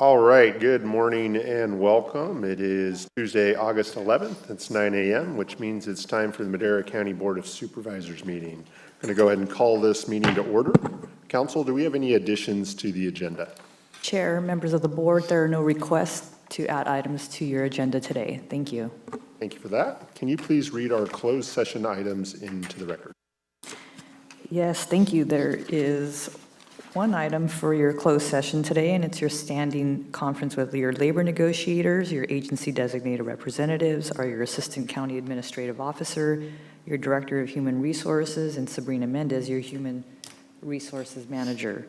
All right, good morning and welcome. It is Tuesday, August 11th. It's 9 a.m., which means it's time for the Madera County Board of Supervisors meeting. I'm going to go ahead and call this meeting to order. Council, do we have any additions to the agenda? Chair, members of the board, there are no requests to add items to your agenda today. Thank you. Thank you for that. Can you please read our closed session items into the record? Yes, thank you. There is one item for your closed session today, and it's your standing conference with your labor negotiators, your agency designated representatives, or your assistant county administrative officer, your director of human resources, and Sabrina Mendez, your human resources manager.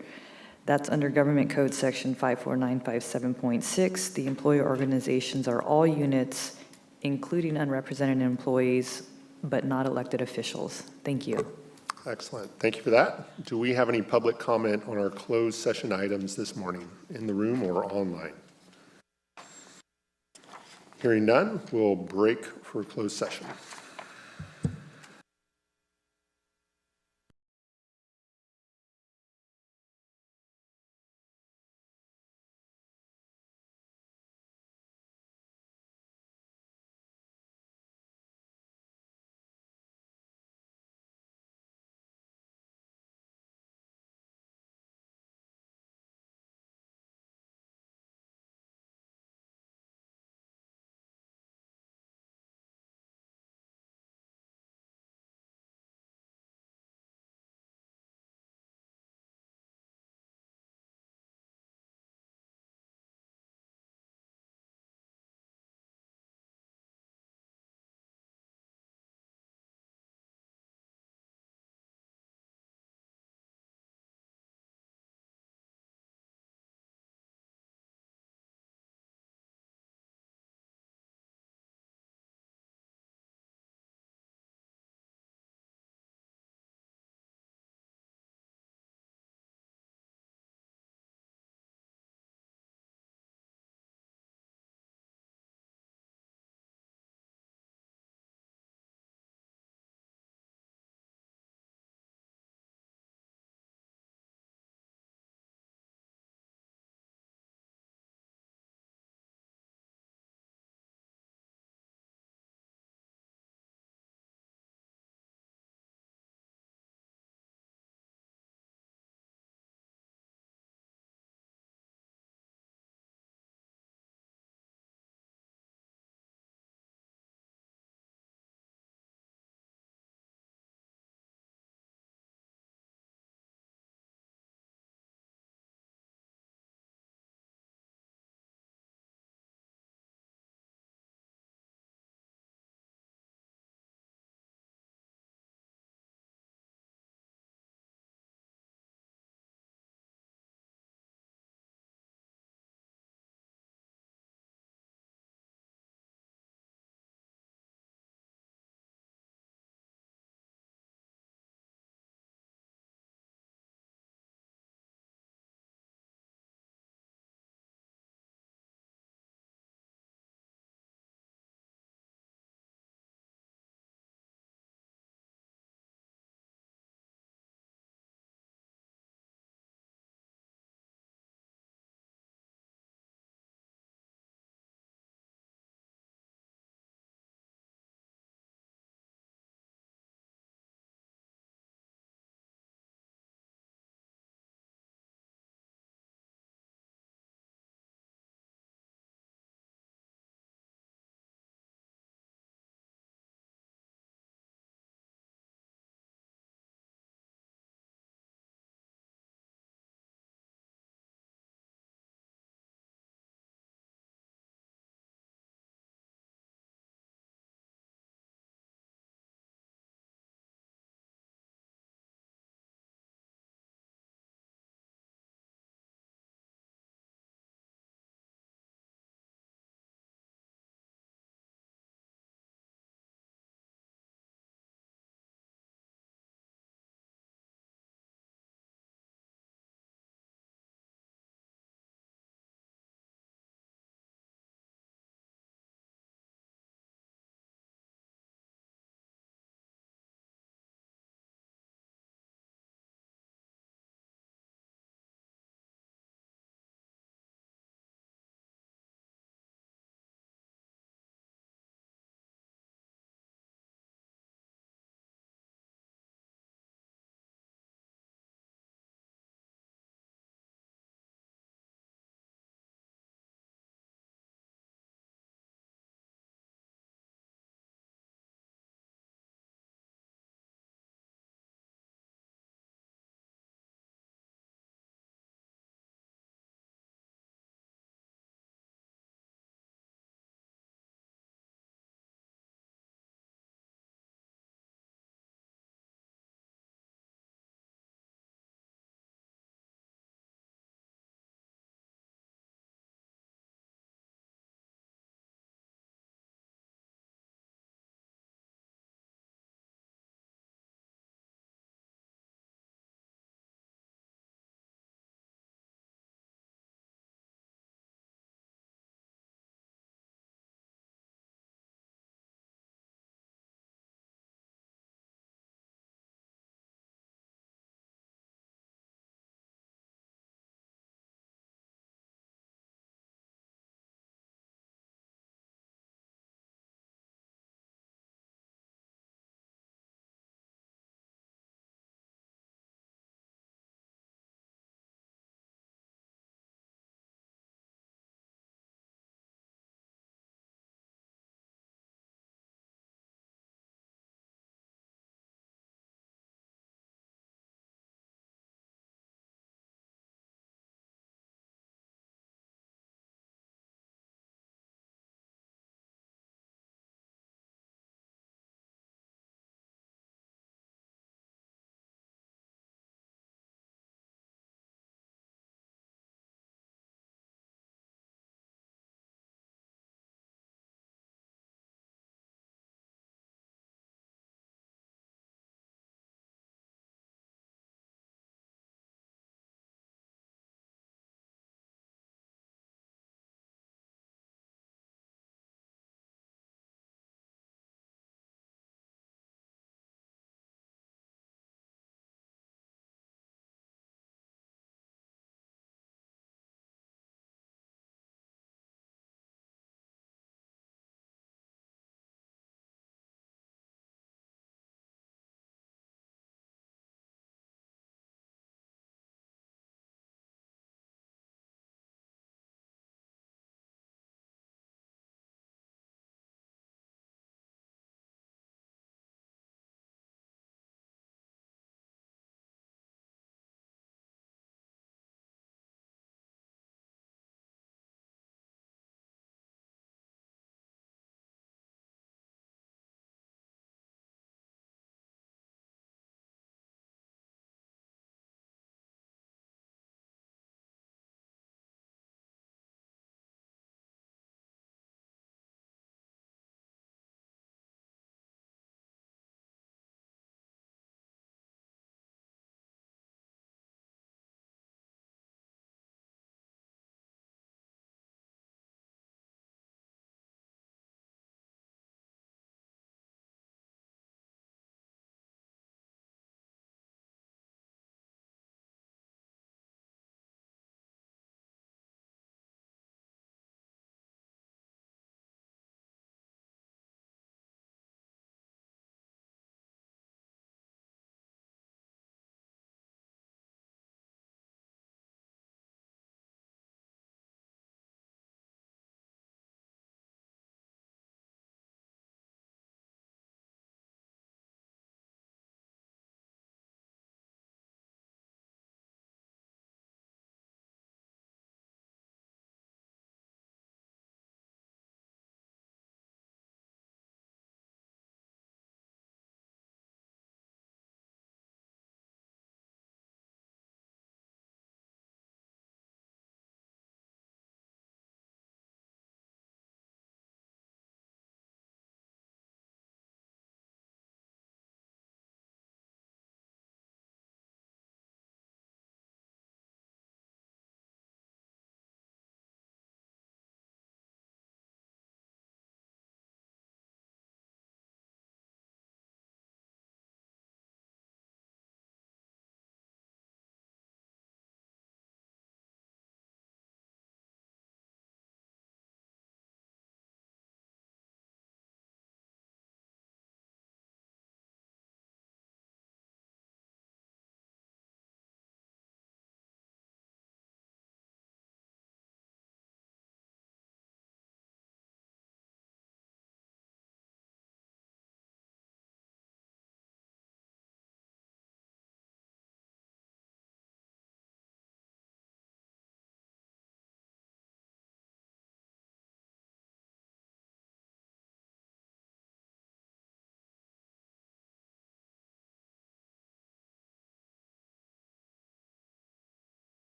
That's under Government Code Section 54957.6. The employer organizations are all units, including unrepresented employees, but not elected officials. Thank you. Excellent. Thank you for that. Do we have any public comment on our closed session items this morning in the room or online? Hearing none, we'll break for closed session.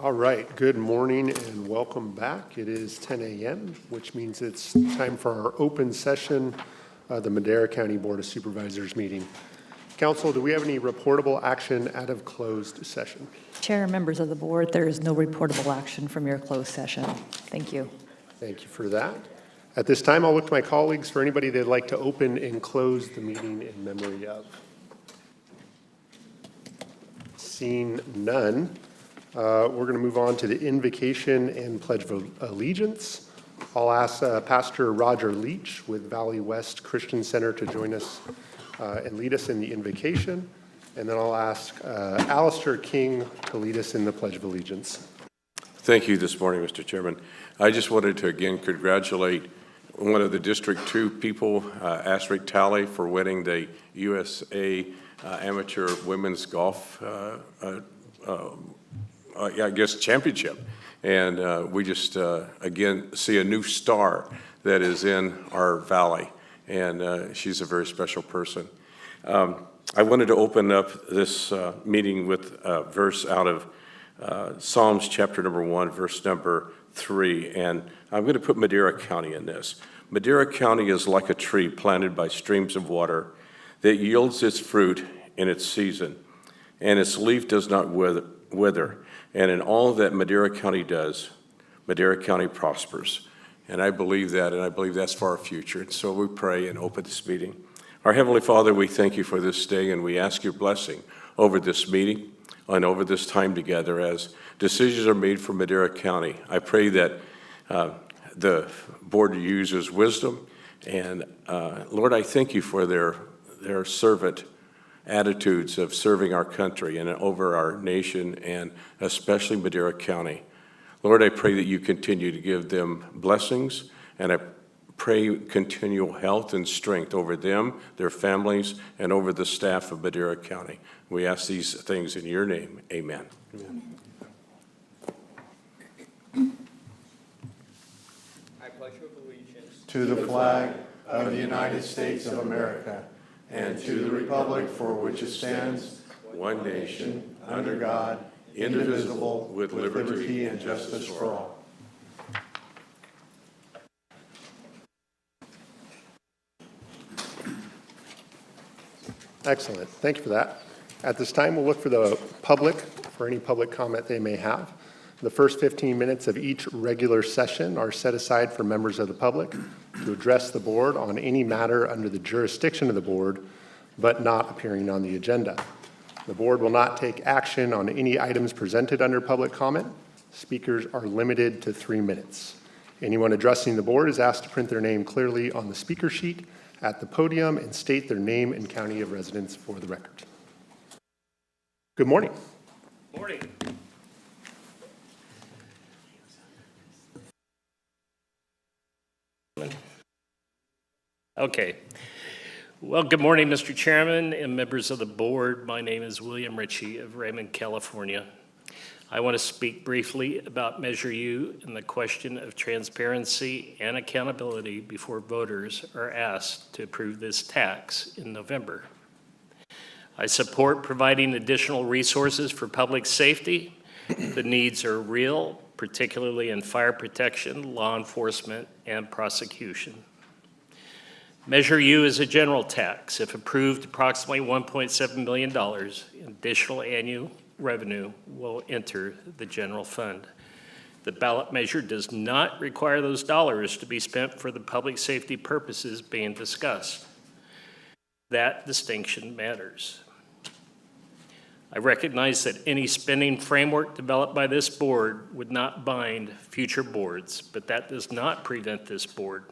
All right, good morning and welcome back. It is 10 a.m., which means it's time for our open session, the Madera County Board of Supervisors meeting. Council, do we have any reportable action out of closed session? Chair and members of the board, there is no reportable action from your closed session. Thank you. Thank you for that. At this time, I'll look to my colleagues for anybody they'd like to open and close the meeting in memory of. Seeing none, we're going to move on to the invocation and pledge of allegiance. I'll ask Pastor Roger Leach with Valley West Christian Center to join us and lead us in the invocation. And then I'll ask Alistair King to lead us in the Pledge of Allegiance. Thank you this morning, Mr. Chairman. I just wanted to again congratulate one of the District 2 people, Astrid Talley, for winning the USA Amateur Women's Golf, I guess, championship. And we just, again, see a new star that is in our valley. And she's a very special person. I wanted to open up this meeting with a verse out of Psalms chapter number 1, verse number 3. And I'm going to put Madera County in this. Madera County is like a tree planted by streams of water that yields its fruit in its season, and its leaf does not wither. And in all that Madera County does, Madera County prospers. And I believe that, and I believe that's for our future. And so we pray and open this meeting. Our Heavenly Father, we thank you for this day, and we ask your blessing over this meeting and over this time together as decisions are made for Madera County. I pray that the board uses wisdom, and Lord, I thank you for their servant attitudes of serving our country and over our nation, and especially Madera County. Lord, I pray that you continue to give them blessings, and I pray continual health and strength over them, their families, and over the staff of Madera County. We ask these things in your name. Amen. Amen. I pledge allegiance to the flag of the United States of America and to the republic for which it stands, one nation, under God, indivisible, with liberty and justice for all. Excellent. Thank you for that. At this time, we'll look for the public for any public comment they may have. The first 15 minutes of each regular session are set aside for members of the public to address the board on any matter under the jurisdiction of the board, but not appearing on the agenda. The board will not take action on any items presented under public comment. Speakers are limited to 3 minutes. Anyone addressing the board is asked to print their name clearly on the speaker sheet at the podium and state their name and county of residence for the record. Good morning. Morning. Okay. Well, good morning, Mr. Chairman and members of the board. My name is William Ritchie of Raymond, California. I want to speak briefly about Measure U and the question of transparency and accountability before voters are asked to approve this tax in November. I support providing additional resources for public safety. The needs are real, particularly in fire protection, law enforcement, and prosecution. Measure U is a general tax. If approved, approximately $1.7 million in additional annual revenue will enter the general fund. The ballot measure does not require those dollars to be spent for the public safety purposes being discussed. That distinction matters. I recognize that any spending framework developed by this board would not bind future boards, but that does not prevent this board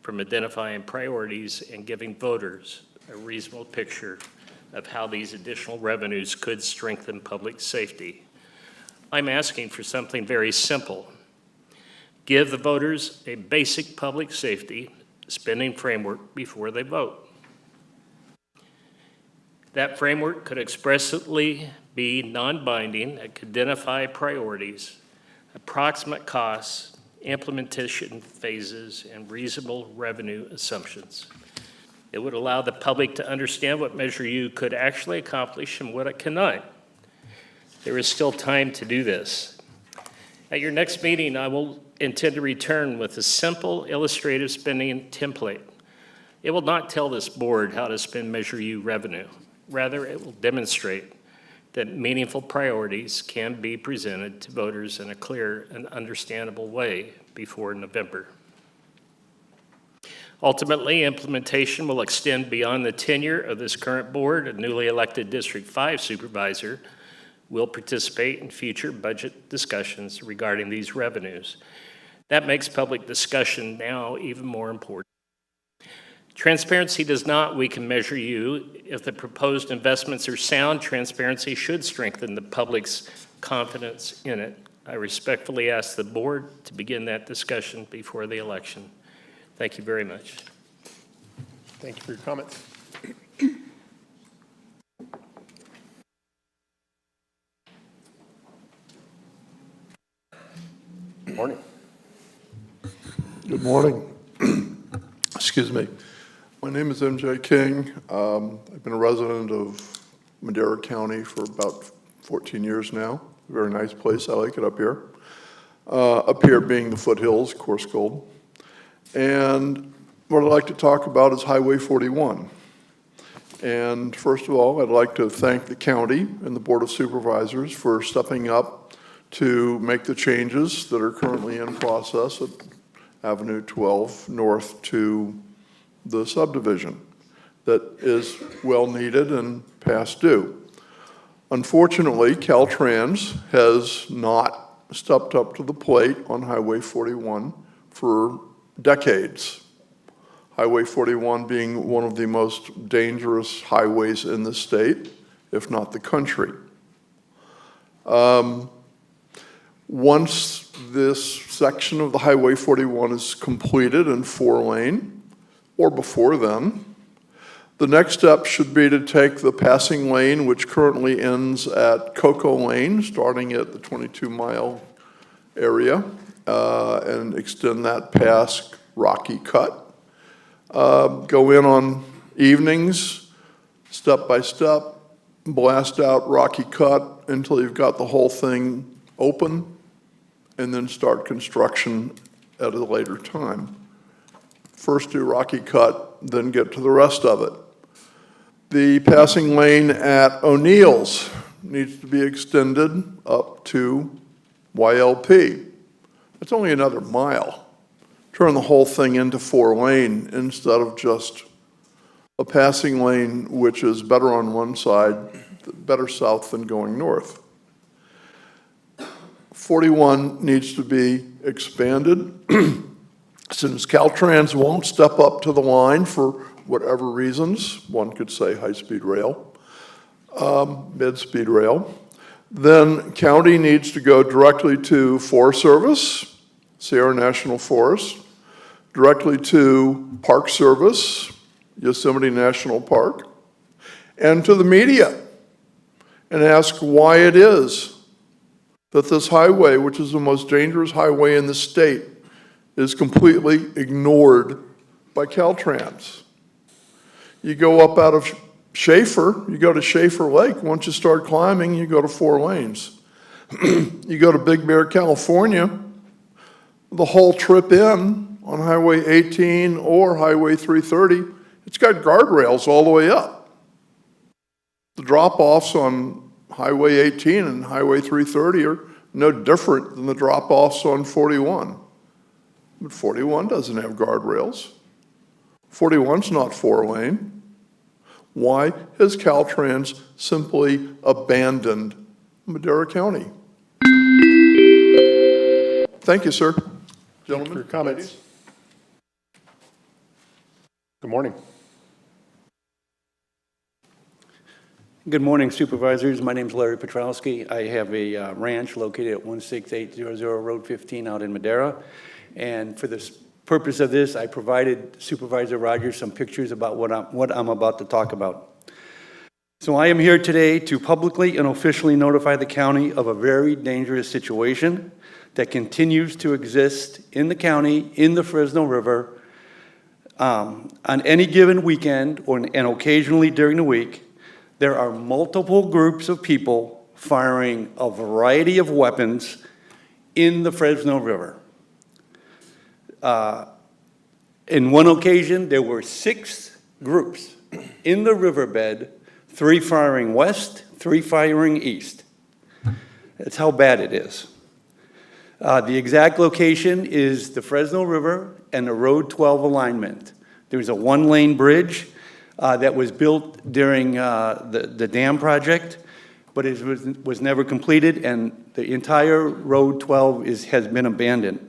from identifying priorities and giving voters a reasonable picture of how these additional revenues could strengthen public safety. I'm asking for something very simple. Give the voters a basic public safety spending framework before they vote. That framework could expressly be non-binding. It could identify priorities, approximate costs, implementation phases, and reasonable revenue assumptions. It would allow the public to understand what Measure U could actually accomplish and what it cannot. There is still time to do this. At your next meeting, I will intend to return with a simple illustrative spending template. It will not tell this board how to spend Measure U revenue. Rather, it will demonstrate that meaningful priorities can be presented to voters in a clear and understandable way before November. Ultimately, implementation will extend beyond the tenure of this current board. A newly elected District 5 supervisor will participate in future budget discussions regarding these revenues. That makes public discussion now even more important. Transparency does not weaken Measure U. If the proposed investments are sound, transparency should strengthen the public's confidence in it. I respectfully ask the board to begin that discussion before the election. Thank you very much. Thank you for your comments. Good morning. Good morning. Excuse me. My name is MJ King. I've been a resident of Madera County for about 14 years now. Very nice place. I like it up here. Up here being the foothills, coarse gold. And what I'd like to talk about is Highway 41. And first of all, I'd like to thank the county and the Board of Supervisors for stepping up to make the changes that are currently in process at Avenue 12 north to the subdivision that is well needed and past due. Unfortunately, Caltrans has not stepped up to the plate on Highway 41 for decades. Highway 41 being one of the most dangerous highways in the state, if not the country. Once this section of the Highway 41 is completed in 4-lane, or before then, the next step should be to take the passing lane, which currently ends at Cocoa Lane, starting at the 22-mile area, and extend that past Rocky Cut. Go in on evenings, step by step, blast out Rocky Cut until you've got the whole thing open, and then start construction at a later time. First do Rocky Cut, then get to the rest of it. The passing lane at O'Neill's needs to be extended up to YLP. It's only another mile. Turn the whole thing into 4-lane instead of just a passing lane, which is better on one side, better south than going north. 41 needs to be expanded. Since Caltrans won't step up to the line for whatever reasons, one could say high-speed rail, mid-speed rail, then county needs to go directly to Forest Service, Sierra National Forest, directly to Park Service, Yosemite National Park, and to the media, and ask why it is that this highway, which is the most dangerous highway in the state, is completely ignored by Caltrans. You go up out of Schaefer, you go to Schaefer Lake. Once you start climbing, you go to 4 lanes. You go to Big Bear, California, the whole trip in on Highway 18 or Highway 330, it's got guardrails all the way up. The drop-offs on Highway 18 and Highway 330 are no different than the drop-offs on 41. But 41 doesn't have guardrails. 41's not 4-lane. Why has Caltrans simply abandoned Madera County? Thank you, sir. Gentlemen, For your comments. ladies. Good morning. Good morning, Supervisors. My name is Larry Petrowski. I have a ranch located at 16800 Road 15 out in Madera. And for the purpose of this, I provided Supervisor Rogers some pictures about what I'm about to talk about. So I am here today to publicly and officially notify the county of a very dangerous situation that continues to exist in the county, in the Fresno River, on any given weekend and occasionally during the week. There are multiple groups of people firing a variety of weapons in the Fresno River. In one occasion, there were 6 groups in the riverbed, 3 firing west, 3 firing east. That's how bad it is. The exact location is the Fresno River and the Road 12 alignment. There's a 1-lane bridge that was built during the dam project, but it was never completed, and the entire Road 12 has been abandoned.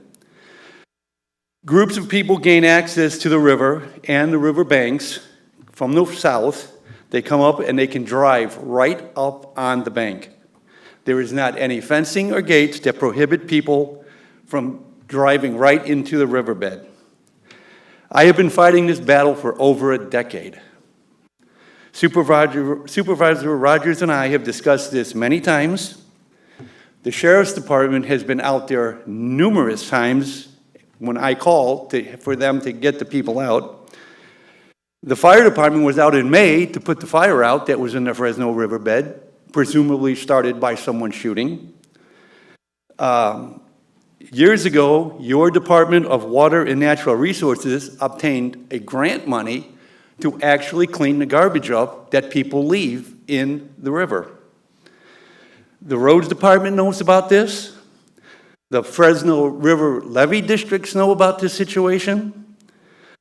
Groups of people gain access to the river and the river banks from the south. They come up and they can drive right up on the bank. There is not any fencing or gates that prohibit people from driving right into the riverbed. I have been fighting this battle for over a decade. Supervisor Rogers and I have discussed this many times. The Sheriff's Department has been out there numerous times when I call for them to get the people out. The fire department was out in May to put the fire out that was in the Fresno riverbed, presumably started by someone shooting. Years ago, your Department of Water and Natural Resources obtained a grant money to actually clean the garbage up that people leave in the river. The Roads Department knows about this. The Fresno River levee districts know about this situation.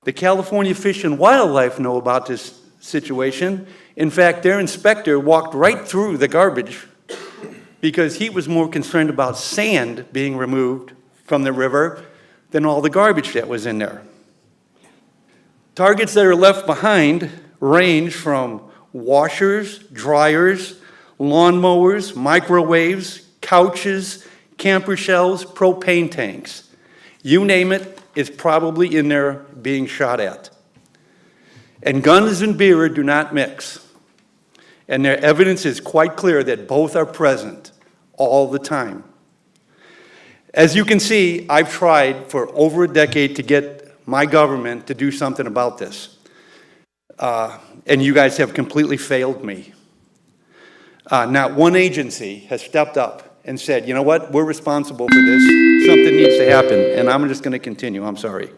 The California Fish and Wildlife know about this situation. In fact, their inspector walked right through the garbage because he was more concerned about sand being removed from the river than all the garbage that was in there. Targets that are left behind range from washers, dryers, lawnmowers, microwaves, couches, camper shells, propane tanks. You name it, it's probably in there being shot at. And guns and beer do not mix. And their evidence is quite clear that both are present all the time. As you can see, I've tried for over a decade to get my government to do something about this. And you guys have completely failed me. Not one agency has stepped up and said, you know what, we're responsible for this, something needs to happen, and I'm just gonna continue, I'm sorry.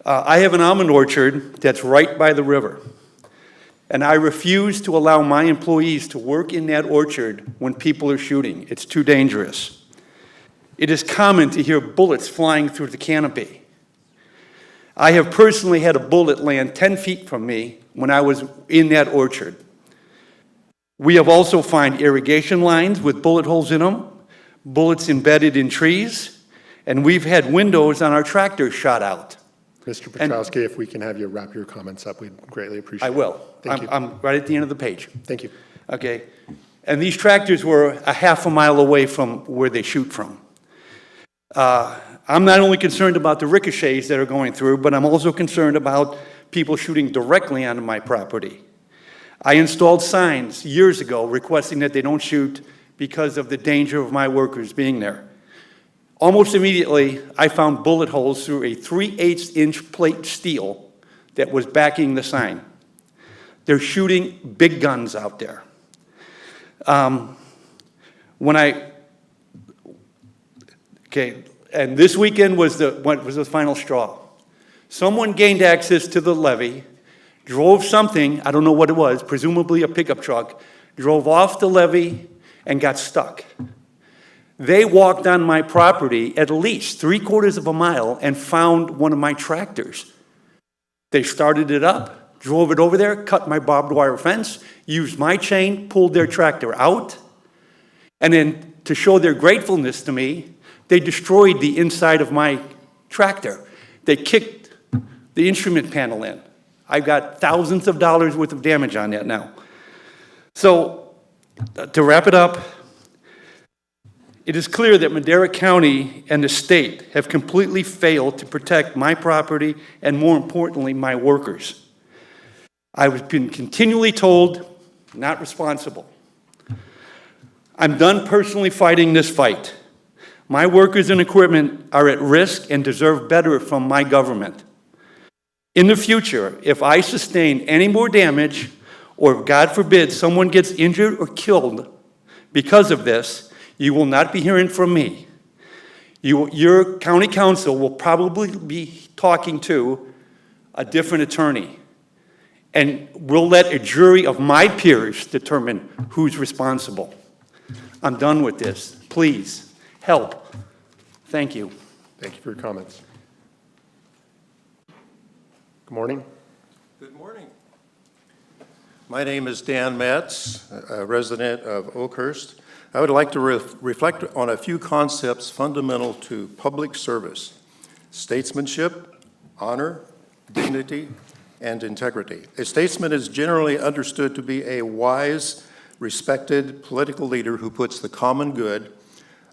I have an almond orchard that's right by the river, and I refuse to allow my employees to work in that orchard when people are shooting. It's too dangerous. It is common to hear bullets flying through the canopy. I have personally had a bullet land 10 feet from me when I was in that orchard. We have also found irrigation lines with bullet holes in them, bullets embedded in trees, and we've had windows on our tractors shot out. Mr. Petrowski, if we can have you wrap your comments up, we'd greatly appreciate it. I will. Thank you. I'm right at the end of the page. Thank you. Okay. And these tractors were a half a mile away from where they shoot from. I'm not only concerned about the ricochets that are going through, but I'm also concerned about people shooting directly onto my property. I installed signs years ago requesting that they don't shoot because of the danger of my workers being there. Almost immediately, I found bullet holes through a 3/8-inch plate steel that was backing the sign. They're shooting big guns out there. And this weekend was the final straw. Someone gained access to the levee, drove something, I don't know what it was, presumably a pickup truck, drove off the levee and got stuck. They walked on my property at least 3/4 of a mile and found one of my tractors. They started it up, drove it over there, cut my barbed wire fence, used my chain, pulled their tractor out, and then to show their gratefulness to me, they destroyed the inside of my tractor. They kicked the instrument panel in. I've got thousands of dollars worth of damage on that now. So, to wrap it up, it is clear that Madera County and the state have completely failed to protect my property and, more importantly, my workers. I've been continually told, not responsible. I'm done personally fighting this fight. My workers and equipment are at risk and deserve better from my government. In the future, if I sustain any more damage, or God forbid someone gets injured or killed because of this, you will not be hearing from me. Your county council will probably be talking to a different attorney. And we'll let a jury of my peers determine who's responsible. I'm done with this. Please, help. Thank you. Thank you for your comments. Good morning. Good morning. My name is Dan Metz, a resident of Oakhurst. I would like to reflect on a few concepts fundamental to public service: statesmanship, honor, dignity, and integrity. A statesman is generally understood to be a wise, respected political leader who puts the common good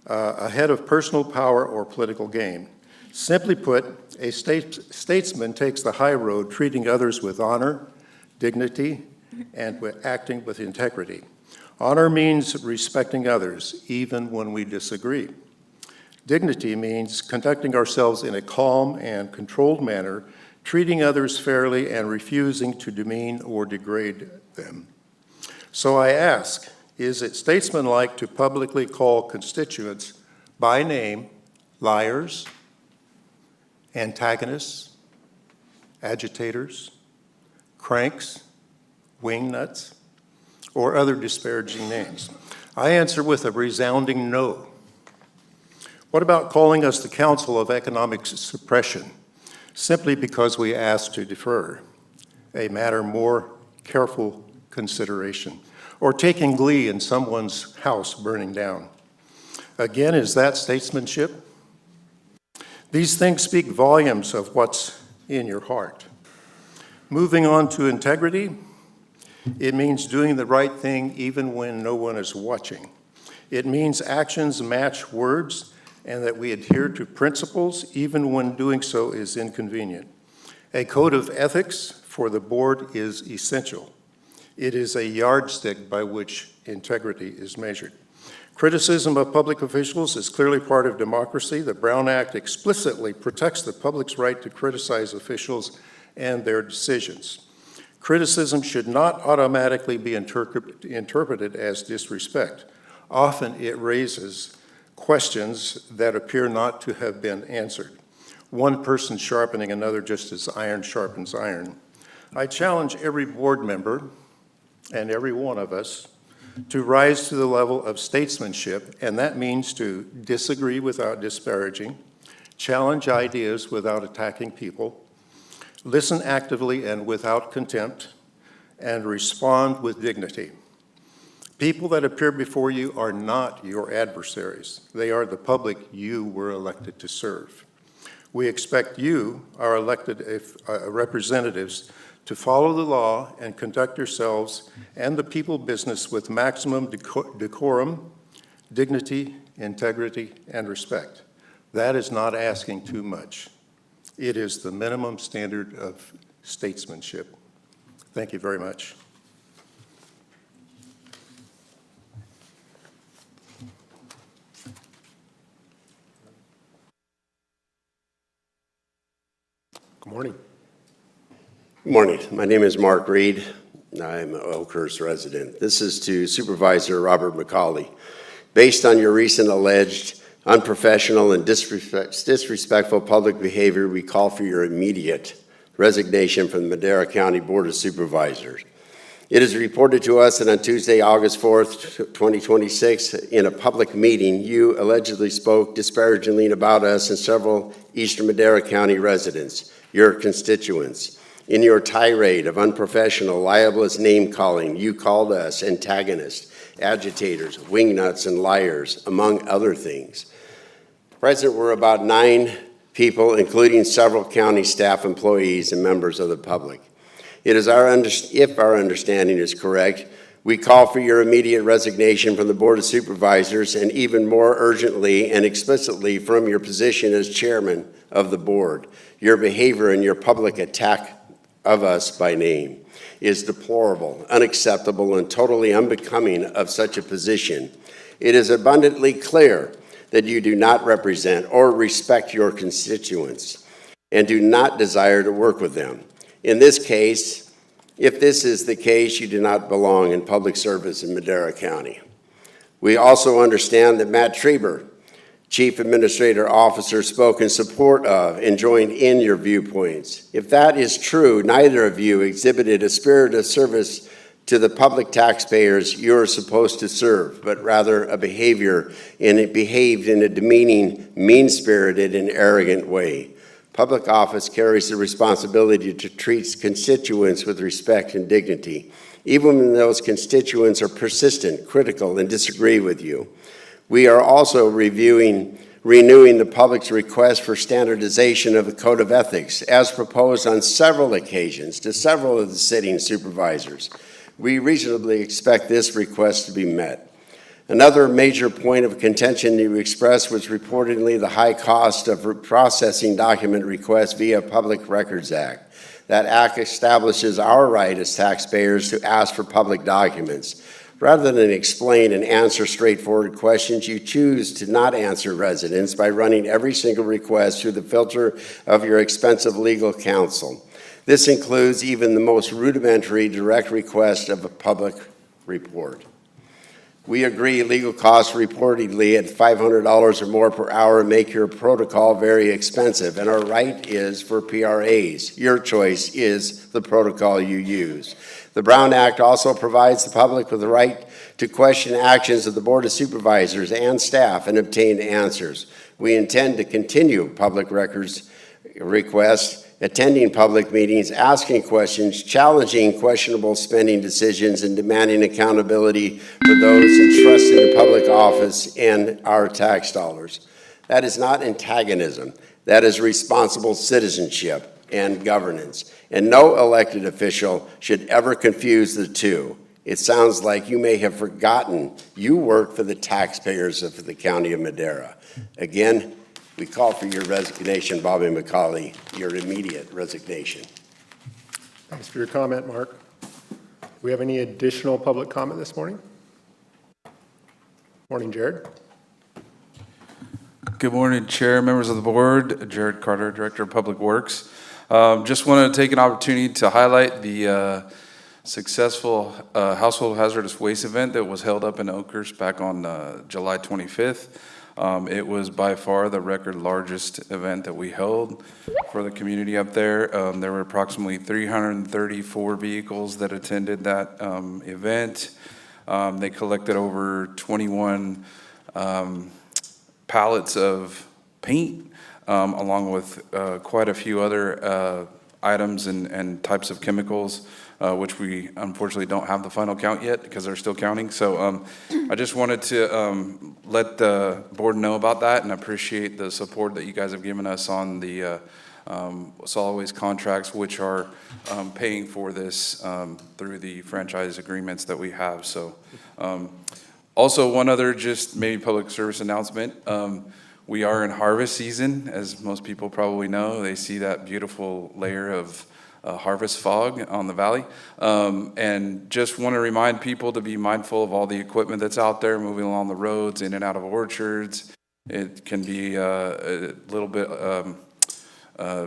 ahead of personal power or political gain. Simply put, a statesman takes the high road, treating others with honor, dignity, and acting with integrity. Honor means respecting others, even when we disagree. Dignity means conducting ourselves in a calm and controlled manner, treating others fairly and refusing to demean or degrade them. So I ask, is it statesmanlike to publicly call constituents by name liars, antagonists, agitators, cranks, wingnuts, or other disparaging names? I answer with a resounding no. What about calling us the Council of Economic Suppression, simply because we asked to defer, a matter more careful consideration, or taking glee in someone's house burning down? Again, is that statesmanship? These things speak volumes of what's in your heart. Moving on to integrity, it means doing the right thing even when no one is watching. It means actions match words and that we adhere to principles even when doing so is inconvenient. A code of ethics for the board is essential. It is a yardstick by which integrity is measured. Criticism of public officials is clearly part of democracy. The Brown Act explicitly protects the public's right to criticize officials and their decisions. Criticism should not automatically be interpreted as disrespect. Often it raises questions that appear not to have been answered. One person sharpening another just as iron sharpens iron. I challenge every board member and every one of us to rise to the level of statesmanship, and that means to disagree without disparaging, challenge ideas without attacking people, listen actively and without contempt, and respond with dignity. People that appear before you are not your adversaries. They are the public you were elected to serve. We expect you, our elected representatives, to follow the law and conduct yourselves and the people business with maximum decorum, dignity, integrity, and respect. That is not asking too much. It is the minimum standard of statesmanship. Thank you very much. Good morning. Good morning. My name is Mark Reed. I'm an Oakhurst resident. This is to Supervisor Robert McCauley. Based on your recent alleged unprofessional and disrespectful public behavior, we call for your immediate resignation from the Madera County Board of Supervisors. It is reported to us that on Tuesday, August 4th, 2026, in a public meeting, you allegedly spoke disparagingly about us and several Eastern Madera County residents, your constituents. In your tirade of unprofessional, libelous name-calling, you called us antagonists, agitators, wingnuts, and liars, among other things. Present were about 9 people, including several county staff employees and members of the public. It is if our understanding is correct, we call for your immediate resignation from the Board of Supervisors, and even more urgently and explicitly from your position as chairman of the board. Your behavior and your public attack of us by name is deplorable, unacceptable, and totally unbecoming of such a position. It is abundantly clear that you do not represent or respect your constituents and do not desire to work with them. In this case, if this is the case, you do not belong in public service in Madera County. We also understand that Matt Trieber chief administrator officer spoke in support of and joined in your viewpoints. If that is true, neither of you exhibited a spirit of service to the public taxpayers you're supposed to serve, but rather a behavior, and it behaved in a demeaning, mean-spirited, and arrogant way. Public office carries the responsibility to treat constituents with respect and dignity, even when those constituents are persistent, critical, and disagree with you. We are also renewing the public's request for standardization of the Code of Ethics, as proposed on several occasions to several of the sitting supervisors. We reasonably expect this request to be met. Another major point of contention you expressed was reportedly the high cost of processing document requests via Public Records Act. That act establishes our right as taxpayers to ask for public documents. Rather than explain and answer straightforward questions, you choose to not answer residents by running every single request through the filter of your expensive legal counsel. This includes even the most rudimentary direct request of a public report. We agree legal costs reportedly at $500 or more per hour make your protocol very expensive, and our right is for PRAs. Your choice is the protocol you use. The Brown Act also provides the public with the right to question actions of the Board of Supervisors and staff and obtain answers. We intend to continue public records requests, attending public meetings, asking questions, challenging questionable spending decisions, and demanding accountability for those entrusted in public office and our tax dollars. That is not antagonism. That is responsible citizenship and governance. And no elected official should ever confuse the two. It sounds like you may have forgotten you work for the taxpayers of the County of Madera. Again, we call for your resignation, Bobby McCauley, your immediate resignation. Thanks for your comment, Mark. Do we have any additional public comment this morning? Morning, Jared. Good morning, Chair, members of the board. Jared Carter, Director of Public Works. Just wanted to take an opportunity to highlight the successful household hazardous waste event that was held up in Oakhurst back on July 25th. It was by far the record largest event that we held for the community up there. There were approximately 334 vehicles that attended that event. They collected over 21 pallets of paint, along with quite a few other items and types of chemicals, which we unfortunately don't have the final count yet because they're still counting. So I just wanted to let the board know about that and appreciate the support that you guys have given us on the solid waste contracts, which are paying for this through the franchise agreements that we have. So also one other just maybe public service announcement. We are in harvest season, as most people probably know. They see that beautiful layer of harvest fog on the valley, and just want to remind people to be mindful of all the equipment that's out there moving along the roads, in and out of orchards. It can be a little bit, I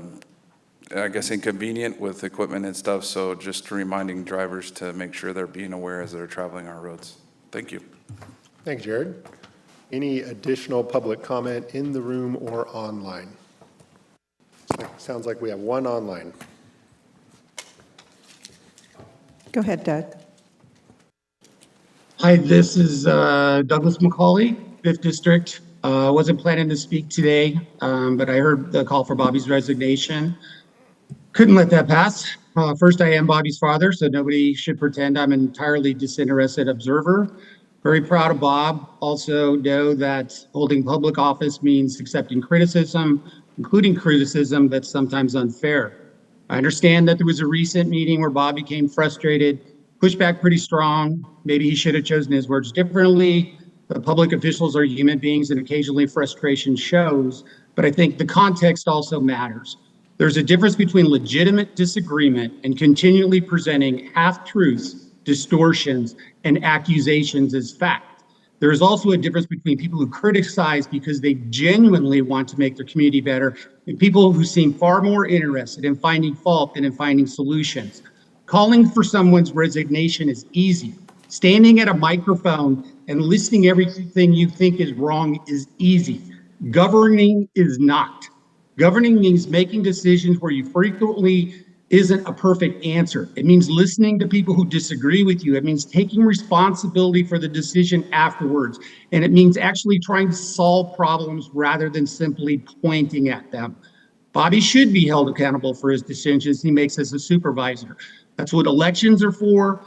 guess, inconvenient with equipment and stuff, so just reminding drivers to make sure they're being aware as they're traveling our roads. Thank you. Thanks, Jared. Any additional public comment in the room or online? Sounds like we have one online. Go ahead, Doug. Hi, this is Douglas McCauley, 5th District. Wasn't planning to speak today, but I heard the call for Bobby's resignation. Couldn't let that pass. First, I am Bobby's father, so nobody should pretend I'm an entirely disinterested observer. Very proud of Bob. Also know that holding public office means accepting criticism, including criticism that's sometimes unfair. I understand that there was a recent meeting where Bob became frustrated, pushed back pretty strong. Maybe he should have chosen his words differently. The public officials are human beings and occasionally frustration shows, but I think the context also matters. There's a difference between legitimate disagreement and continually presenting half-truths, distortions, and accusations as fact. There is also a difference between people who criticize because they genuinely want to make their community better and people who seem far more interested in finding fault than in finding solutions. Calling for someone's resignation is easy. Standing at a microphone and listing everything you think is wrong is easy. Governing is not. Governing means making decisions where you frequently isn't a perfect answer. It means listening to people who disagree with you. It means taking responsibility for the decision afterwards. And it means actually trying to solve problems rather than simply pointing at them. Bobby should be held accountable for his decisions he makes as a supervisor. That's what elections are for.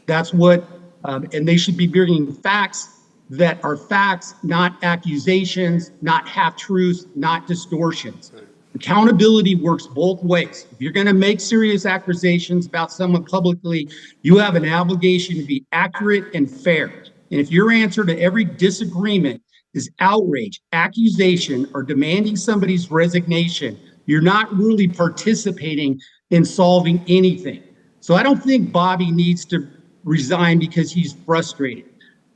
That's what, and they should be bringing facts that are facts, not accusations, not half-truths, not distortions. Accountability works both ways. If you're going to make serious accusations about someone publicly, you have an obligation to be accurate and fair. And if your answer to every disagreement is outrage, accusation, or demanding somebody's resignation, you're not really participating in solving anything. So I don't think Bobby needs to resign because he's frustrated.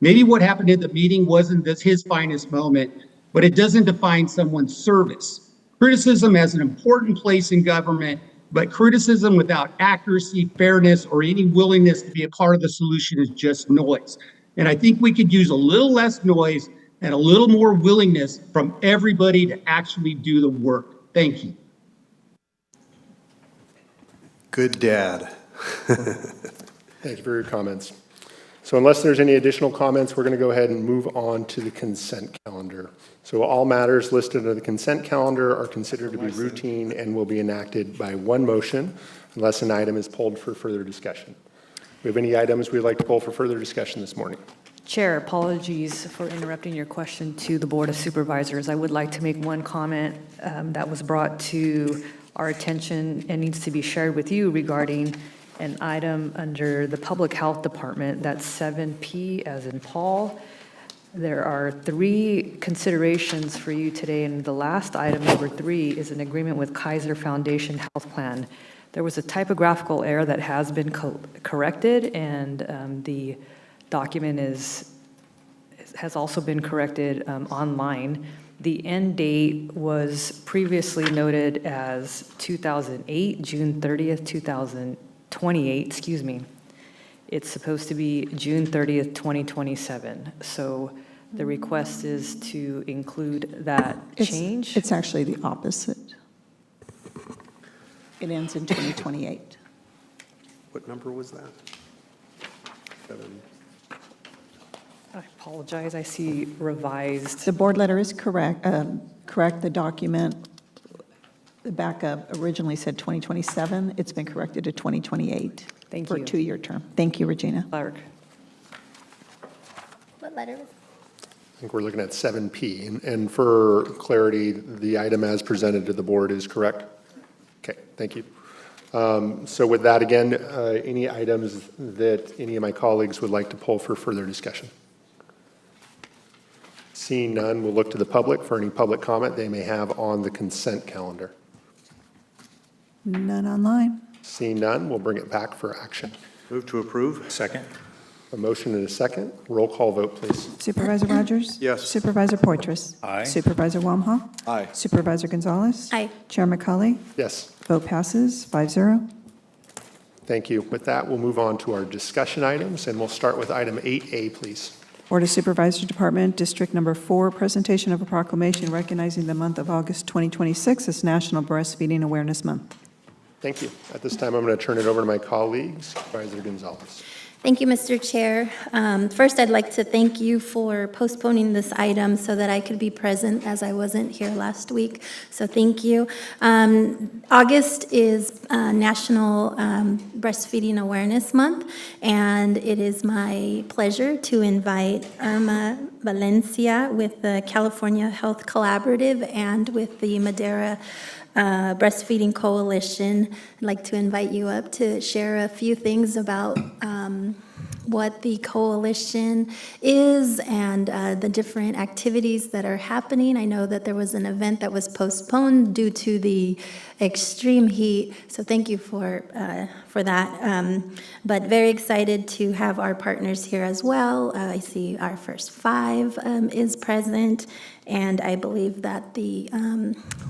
Maybe what happened at the meeting wasn't his finest moment, but it doesn't define someone's service. Criticism has an important place in government, but criticism without accuracy, fairness, or any willingness to be a part of the solution is just noise. And I think we could use a little less noise and a little more willingness from everybody to actually do the work. Thank you. Good dad. Thank you for your comments. So unless there's any additional comments, we're going to go ahead and move on to the consent calendar. So all matters listed on the consent calendar are considered to be routine and will be enacted by one motion unless an item is pulled for further discussion. We have any items we'd like to pull for further discussion this morning? Chair, apologies for interrupting your question to the Board of Supervisors. I would like to make one comment that was brought to our attention and needs to be shared with you regarding an item under the Public Health Department, that's 7P as in Paul. There are 3 considerations for you today, and the last item, number 3, is an agreement with Kaiser Foundation Health Plan. There was a typographical error that has been corrected, and the document has also been corrected online. The end date was previously noted as 2008, June 30th, 2028, excuse me. It's supposed to be June 30th, 2027. So the request is to include that change. It's actually the opposite. It ends in 2028. What number was that? 7. I apologize, I see revised. The board letter is correct. Correct the document. The backup originally said 2027. It's been corrected to 2028. Thank For you. a 2-year term. Thank you, Regina. Clerk. What letter? I think we're looking at 7P. And for clarity, the item as presented to the board is correct? Okay, thank you. So with that, again, any items that any of my colleagues would like to pull for further discussion? Seeing none, we'll look to the public for any public comment they may have on the consent calendar. None online. Seeing none, we'll bring it back for action. Move to approve. Second. A motion and a second. Roll call vote, please. Supervisor Rogers? Yes. Supervisor Poitras? Aye. Supervisor Wamhaugh? Aye. Supervisor Gonzalez? Aye. Chair McCauley? Yes, Vote passes 5-0. thank you. With that, we'll move on to our discussion items, and we'll start with item 8A, please. Board of Supervisors Department, District Number 4, presentation of a proclamation recognizing the month of August 2026 as National Breastfeeding Awareness Month. Thank you. At this time, I'm going to turn it over to my colleagues, Supervisor Gonzalez. Thank you, Mr. Chair. First, I'd like to thank you for postponing this item so that I could be present as I wasn't here last week. So thank you. August is National Breastfeeding Awareness Month, and it is my pleasure to invite Irma Valencia with the California Health Collaborative and with the Madera Breastfeeding Coalition. I'd like to invite you up to share a few things about what the coalition is and the different activities that are happening. I know that there was an event that was postponed due to the extreme heat, so thank you for that. But very excited to have our partners here as well. I see our first 5 is present, and I believe that the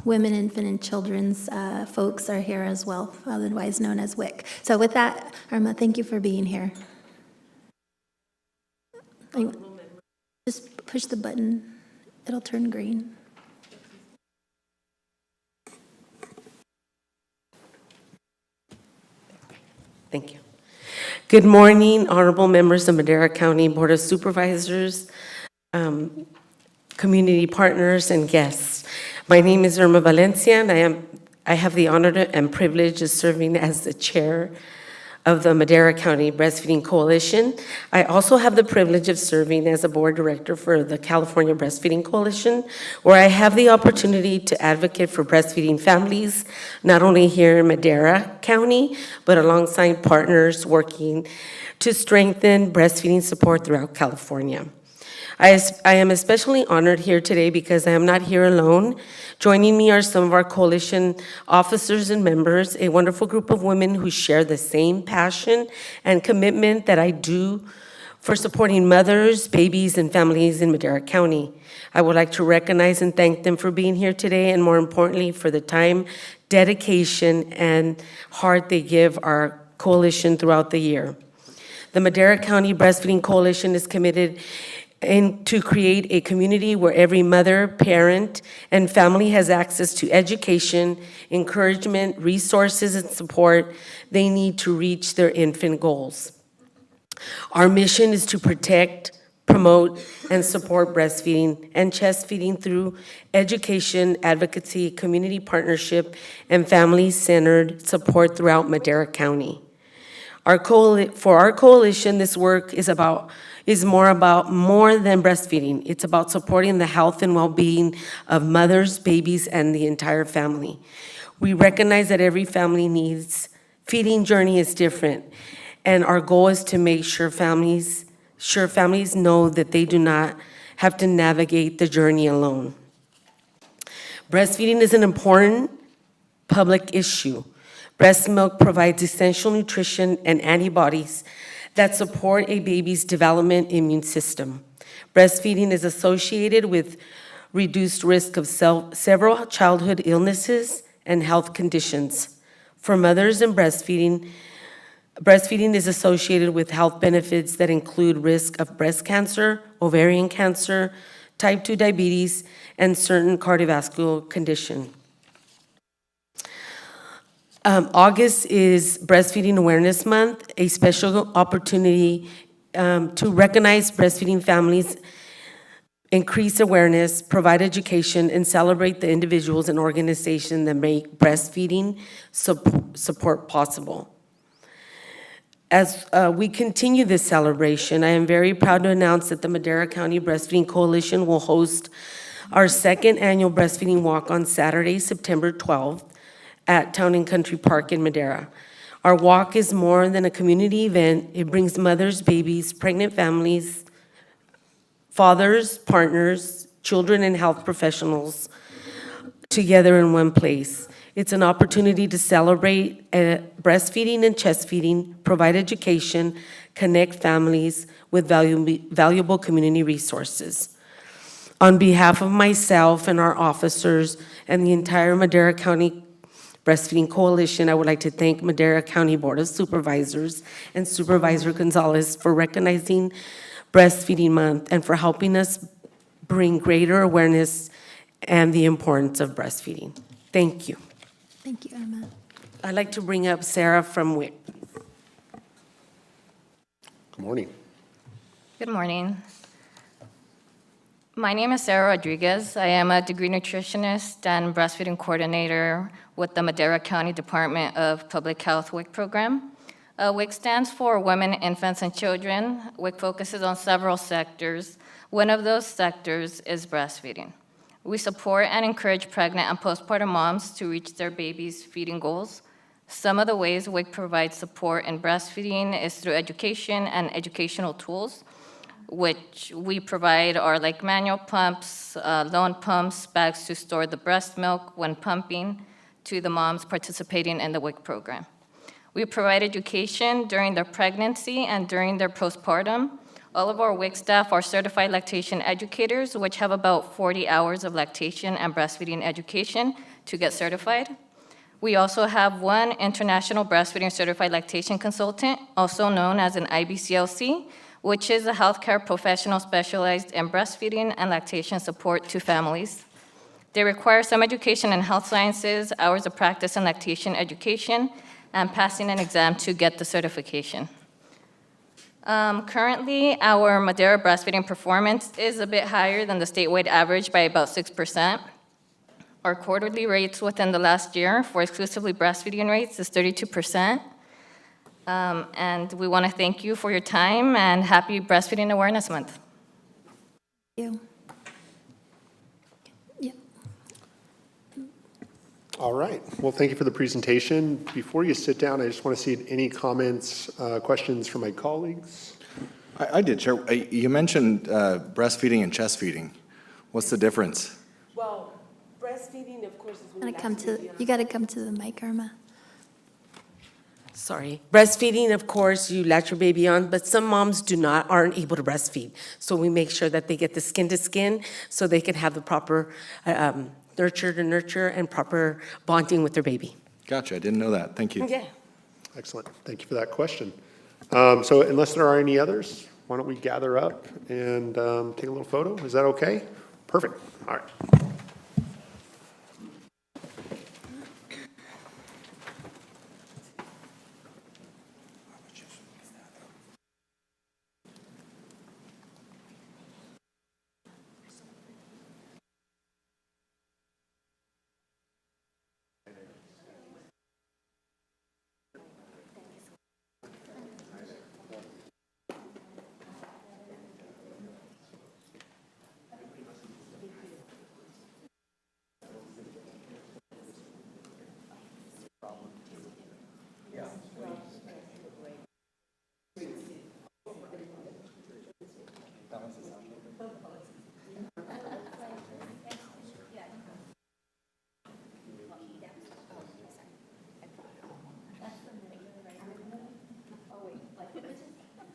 Women, Infant, and Children's folks are here as well, otherwise known as WIC. So with that, Irma, thank you for being here. Just push the button. It'll turn green. Thank you. Good morning, honorable members of Madera County Board of Supervisors, community partners, and guests. My name is Irma Valencia, and I have the honor and privilege of serving as the chair of the Madera County Breastfeeding Coalition. I also have the privilege of serving as a board director for the California Breastfeeding Coalition, where I have the opportunity to advocate for breastfeeding families, not only here in Madera County, but alongside partners working to strengthen breastfeeding support throughout California. I am especially honored here today because I am not here alone. Joining me are some of our coalition officers and members, a wonderful group of women who share the same passion and commitment that I do for supporting mothers, babies, and families in Madera County. I would like to recognize and thank them for being here today, and more importantly, for the time, dedication, and heart they give our coalition throughout the year. The Madera County Breastfeeding Coalition is committed and to create a community where every mother, parent, and family has access to education, encouragement, resources, and support they need to reach their infant goals. Our mission is to protect, promote, and support breastfeeding and chest feeding through education, advocacy, community partnership, and family-centered support throughout Madera County. For our coalition, this work is more than breastfeeding. It's about supporting the health and well-being of mothers, babies, and the entire family. We recognize that every family feeding journey is different, and our goal is to make sure families know that they do not have to navigate the journey alone. Breastfeeding is an important public issue. Breast milk provides essential nutrition and antibodies that support a baby's development immune system. Breastfeeding is associated with reduced risk of several childhood illnesses and health conditions. For mothers and breastfeeding is associated with health benefits that include risk of breast cancer, ovarian cancer, type 2 diabetes, and certain cardiovascular conditions. August is Breastfeeding Awareness Month, a special opportunity to recognize breastfeeding families, increase awareness, provide education, and celebrate the individuals and organizations that make breastfeeding support possible. As we continue this celebration, I am very proud to announce that the Madera County Breastfeeding Coalition will host our second annual breastfeeding walk on Saturday, September 12th, at Town and Country Park in Madera. Our walk is more than a community event. It brings mothers, babies, pregnant families, fathers, partners, children, and health professionals together in one place. It's an opportunity to celebrate breastfeeding and chest feeding, provide education, connect families with valuable community resources. On behalf of myself and our officers and the entire Madera County Breastfeeding Coalition, I would like to thank Madera County Board of Supervisors and Supervisor Gonzalez for recognizing Breastfeeding Month and for helping us bring greater awareness and the importance of breastfeeding. Thank you. Thank you, Emma. I'd like to bring up Sarah from WIC. Good morning. Good morning. My name is Sarah Rodriguez. I am a degree nutritionist and breastfeeding coordinator with the Madera County Department of Public Health WIC program. WIC stands for Women, Infants, and Children. WIC focuses on several sectors. One of those sectors is breastfeeding. We support and encourage pregnant and postpartum moms to reach their babies' feeding goals. Some of the ways WIC provides support in breastfeeding is through education and educational tools, which we provide are like manual pumps, loan pumps, bags to store the breast milk when pumping to the moms participating in the WIC program. We provide education during their pregnancy and during their postpartum. All of our WIC staff are certified lactation educators, which have about 40 hours of lactation and breastfeeding education to get certified. We also have one international breastfeeding certified lactation consultant, also known as an IBCLC, which is a healthcare professional specialized in breastfeeding and lactation support to families. They require some education in health sciences, hours of practice in lactation education, and passing an exam to get the certification. Currently, our Madera breastfeeding performance is a bit higher than the statewide average by about 6%. Our quarterly rates within the last year for exclusively breastfeeding rates is 32%. And we want to thank you for your time and happy Breastfeeding Awareness Month. Thank you. Yeah. All right. Well, thank you for the presentation. Before you sit down, I just want to see any comments, questions from my colleagues. I did, Chair. You mentioned breastfeeding and chest feeding. What's the difference? Well, breastfeeding, of course, is when You gotta come to the mic, Irma. Sorry. Breastfeeding, of course, you latch your baby on, but some moms aren't able to breastfeed. So we make sure that they get the skin to skin so they can have the proper nurture to nurture and proper bonding with their baby. Gotcha. I didn't know that. Thank you. Yeah. Excellent. Thank you for that question. So unless there are any others, why don't we gather up and take a little photo? Is that okay? Perfect. All right.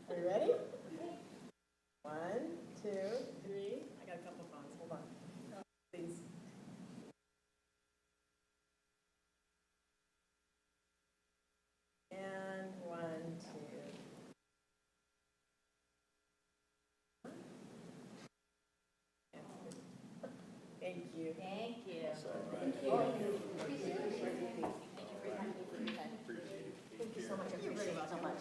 Are you ready? 1, 2, 3. I got a couple phones. Hold on. Please. And 1, 2. Thank you. Thank you. Thank you. Thank you so much. I appreciate it so much.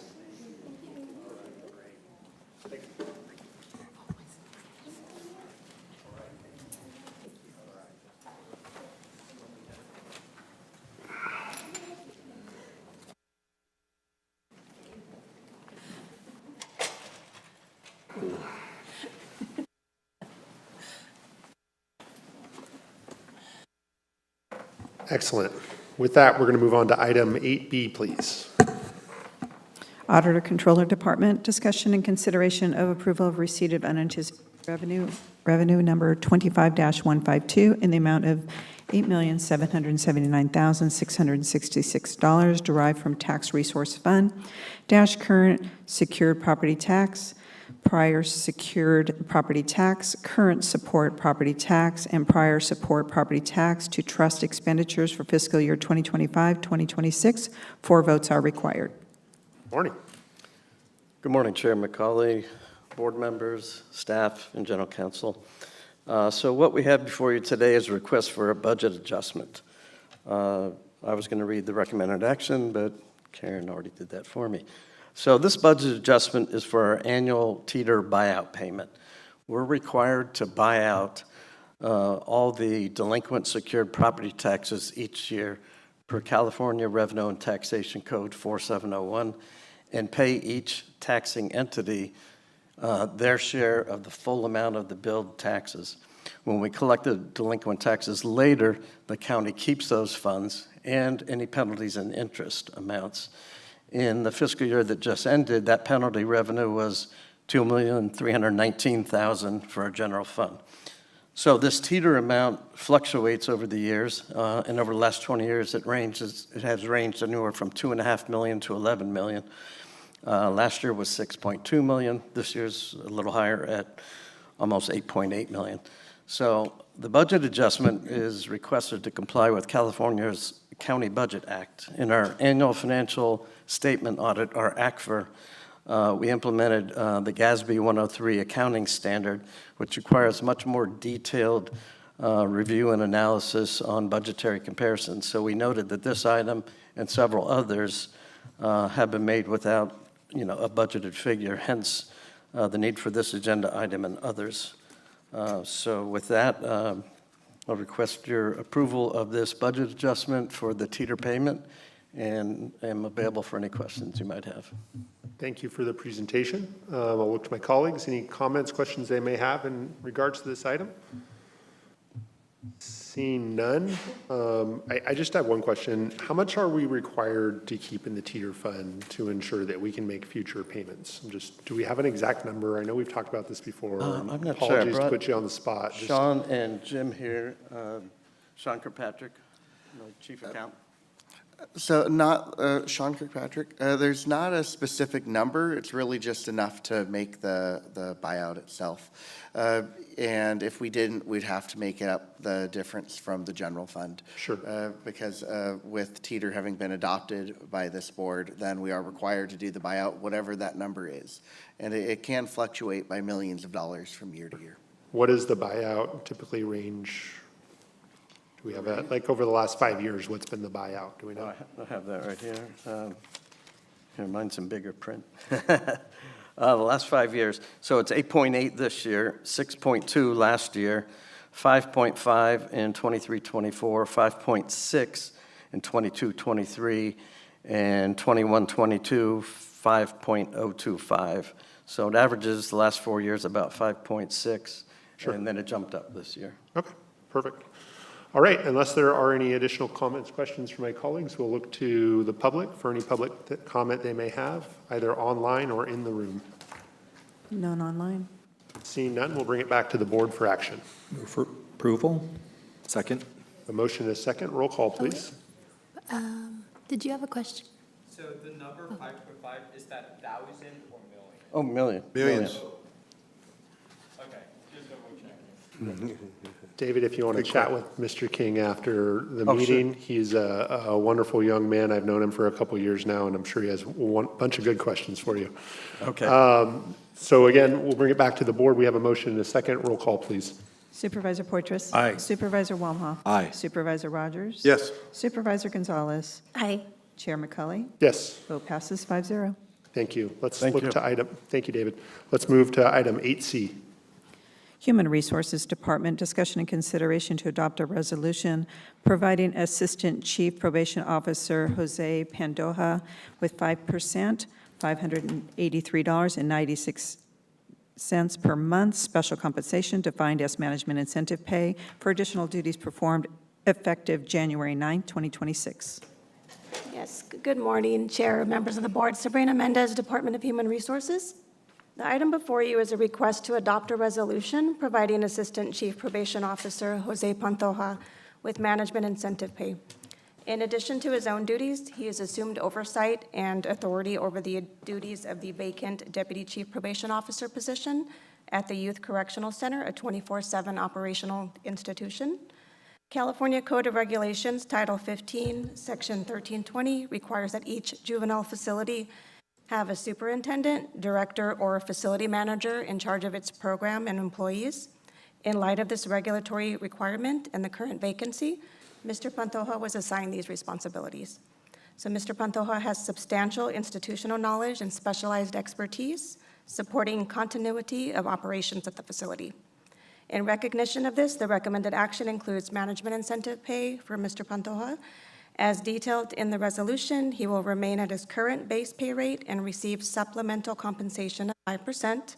Excellent. With that, we're going to move on to item 8B, please. Auditor Controller Department, discussion and consideration of approval of receipt of unanticipated revenue number 25-152 in the amount of $8,779,666 derived from Tax Resource Fund, current secured property tax, prior secured property tax, current support property tax, and prior support property tax to trust expenditures for fiscal year 2025-2026. 4 votes are required. Morning. Good morning, Chair McCauley, board members, staff, and general counsel. So what we have before you today is a request for a budget adjustment. I was going to read the recommended action, but Karen already did that for me. So this budget adjustment is for our annual teeter buyout payment. We're required to buy out all the delinquent secured property taxes each year per California Revenue and Taxation Code 4701 and pay each taxing entity their share of the full amount of the billed taxes. When we collect the delinquent taxes later, the county keeps those funds and any penalties and interest amounts. In the fiscal year that just ended, that penalty revenue was $2,319,000 for our general fund. So this teeter amount fluctuates over the years, and over the last 20 years, it has ranged anywhere from $2.5 million to $11 million. Last year was $6.2 million. This year's a little higher at almost $8.8 million. So the budget adjustment is requested to comply with California's County Budget Act. In our annual financial statement audit, our ACFR, we implemented the GASB 103 accounting standard, which requires much more detailed review and analysis on budgetary comparisons. So we noted that this item and several others have been made without, a budgeted figure, hence the need for this agenda item and others. So with that, I'll request your approval of this budget adjustment for the teeter payment, and am available for any questions you might have. Thank you for the presentation. I'll look to my colleagues. Any comments, questions they may have in regards to this item? Seeing none, I just have one question. How much are we required to keep in the teeter fund to ensure that we can make future payments? Do we have an exact number? I know we've talked about this before. I'm not sure. Apologies to put you on the spot. Sean and Jim here, Sean Kirkpatrick, Chief Accountant. So not, Sean Kirkpatrick, there's not a specific number. It's really just enough to make the buyout itself. And if we didn't, we'd have to make up the difference from the general fund. Sure. Because with Teeter having been adopted by this board, then we are required to do the buyout, whatever that number is. And it can fluctuate by millions of dollars from year to year. What does the buyout typically range? Do we have a, like over the last 5 years, what's been the buyout? Do we know? I have that right here. Here, mine's in bigger print. The last 5 years, so it's 8.8 this year, 6.2 last year, 5.5 in 23-24, 5.6 in 22-23, and 21-22, 5.025. So it averages the last 4 years about 5.6, Sure. And then it jumped up this year. Okay, perfect. All right, unless there are any additional comments, questions from my colleagues, we'll look to the public for any public comment they may have, either online or in the room. None online. Seeing none, we'll bring it back to the board for action. Move for approval. Second. A motion is second. Roll call, please. Did you have a question? So the number 5.5, is that 1,000 or million? Oh, million. Millions. Okay, just double checking. David, if you want to chat with Mr. King after the meeting, sure. He's a wonderful young man. I've known him for a couple years now, and I'm sure he has one bunch of good questions for you. Okay. So again, we'll bring it back to the board. We have a motion and a second. Roll call, please. Supervisor Poitras. Aye. Supervisor Walmhoff. Aye. Supervisor Rogers. Yes. Supervisor Gonzalez. Aye. Chair McCulley. Yes, Vote passes 5-0. thank you. Let's Thank look you. to item, thank you, David. Let's move to item 8C. Human Resources Department, discussion and consideration to adopt a resolution providing Assistant Chief Probation Officer Jose Pandoja with 5%, $583.96 per month, special compensation defined as management incentive pay for additional duties performed effective January 9, 2026. Yes, good morning, Chair, members of the board. Sabrina Mendez, Department of Human Resources. The item before you is a request to adopt a resolution providing Assistant Chief Probation Officer Jose Pantoja with management incentive pay. In addition to his own duties, he has assumed oversight and authority over the duties of the vacant Deputy Chief Probation Officer position at the Youth Correctional Center, a 24/7 operational institution. California Code of Regulations, Title 15, Section 1320, requires that each juvenile facility have a superintendent, director, or a facility manager in charge of its program and employees. In light of this regulatory requirement and the current vacancy, Mr. Pantoja was assigned these responsibilities. So Mr. Pantoja has substantial institutional knowledge and specialized expertise supporting continuity of operations at the facility. In recognition of this, the recommended action includes management incentive pay for Mr. Pantoja. As detailed in the resolution, he will remain at his current base pay rate and receive supplemental compensation of 5%,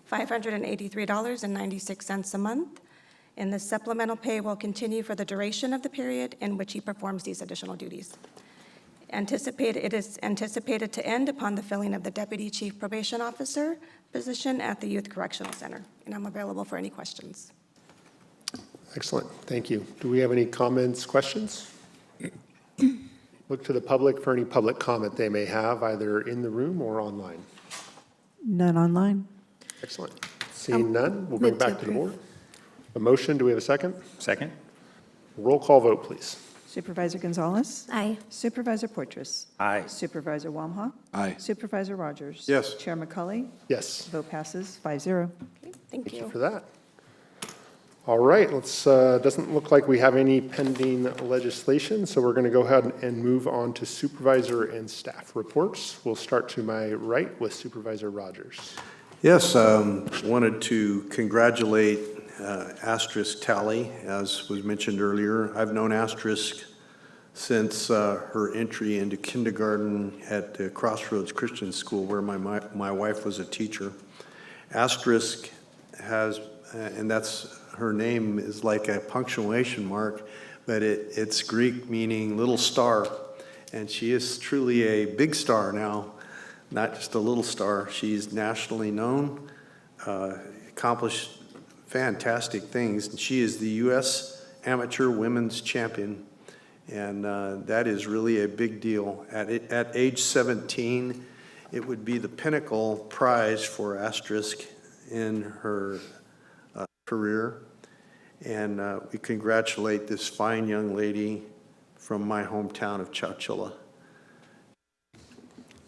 $583.96 a month. And this supplemental pay will continue for the duration of the period in which he performs these additional duties. It is anticipated to end upon the filling of the Deputy Chief Probation Officer position at the Youth Correctional Center. And I'm available for any questions. Excellent, thank you. Do we have any comments, questions? Look to the public for any public comment they may have, either in the room or online. None online. Excellent. Seeing none, we'll bring it back to the board. A motion, do we have a second? Second. Roll call vote, please. Supervisor Gonzalez. Aye. Supervisor Poitras. Aye. Supervisor Walmhoff. Aye. Supervisor Rogers. Yes. Chair McCulley. Yes, Vote passes 5-0. Thank thank you you. for that. All right, doesn't look like we have any pending legislation, so we're going to go ahead and move on to supervisor and staff reports. We'll start to my right with Supervisor Rogers. Yes, wanted to congratulate Asterisk Tally, as was mentioned earlier. I've known Asterisk since her entry into kindergarten at the Crossroads Christian School, where my wife was a teacher. Asterisk has, and that's her name is like a punctuation mark, but it's Greek meaning little star, and she is truly a big star now, not just a little star. She's nationally known, accomplished fantastic things. She is the U.S. Amateur Women's Champion, and that is really a big deal. At age 17, it would be the pinnacle prize for Asterisk in her career, and we congratulate this fine young lady from my hometown of Chowchilla.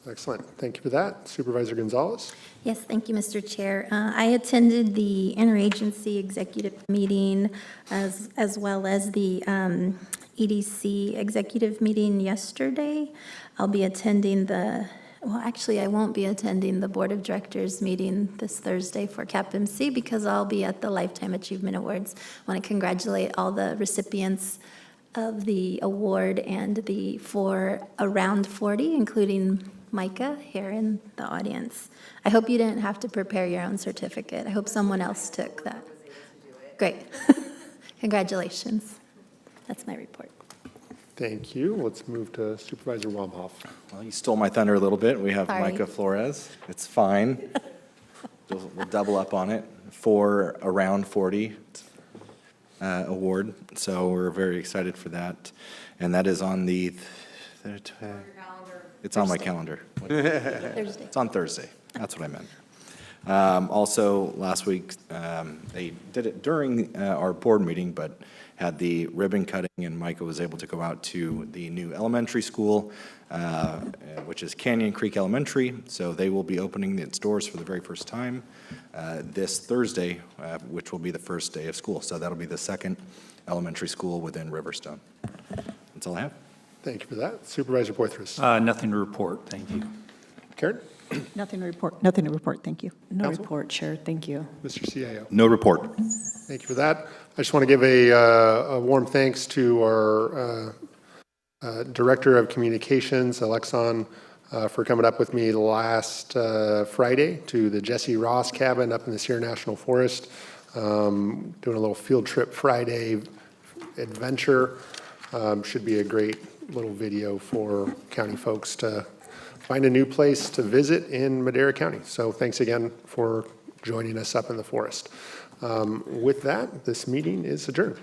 Excellent. Thank you for that. Supervisor Gonzalez. Yes, thank you, Mr. Chair. I attended the interagency executive meeting as well as the EDC executive meeting yesterday. I'll be attending I won't be attending the Board of Directors meeting this Thursday for CAPMC because I'll be at the Lifetime Achievement Awards. I want to congratulate all the recipients of the award and for around 40, including Micah here in the audience. I hope you didn't have to prepare your own certificate. I hope someone else took that. Great. Congratulations. That's my report. Thank you. Let's move to Supervisor Wamhoff. Well, you stole my thunder a little bit. We have Sorry. Micah Flores. It's fine. We'll double up on it for around 40 award. So we're very excited for that. And that is on the, it's on my calendar. Thursday. It's on Thursday. That's what I meant. Also, last week, they did it during our board meeting, but had the ribbon cutting, and Micah was able to go out to the new elementary school, which is Canyon Creek Elementary. So they will be opening its doors for the very first time this Thursday, which will be the first day of school. So that'll be the second elementary school within Riverstone. That's all I have. Thank you for that. Supervisor Poitras. Nothing to report. Thank you. Karen? Nothing to report. Nothing to report. Thank you. No Counsel? report, Chair. Thank you. Mr. CIO. No report. Thank you for that. I just want to give a warm thanks to our Director of Communications, Alexon, for coming up with me last Friday to the Jesse Ross cabin up in the Sierra National Forest, doing a little field trip Friday adventure. Should be a great little video for county folks to find a new place to visit in Madera County. So thanks again for joining us up in the forest. With that, this meeting is adjourned.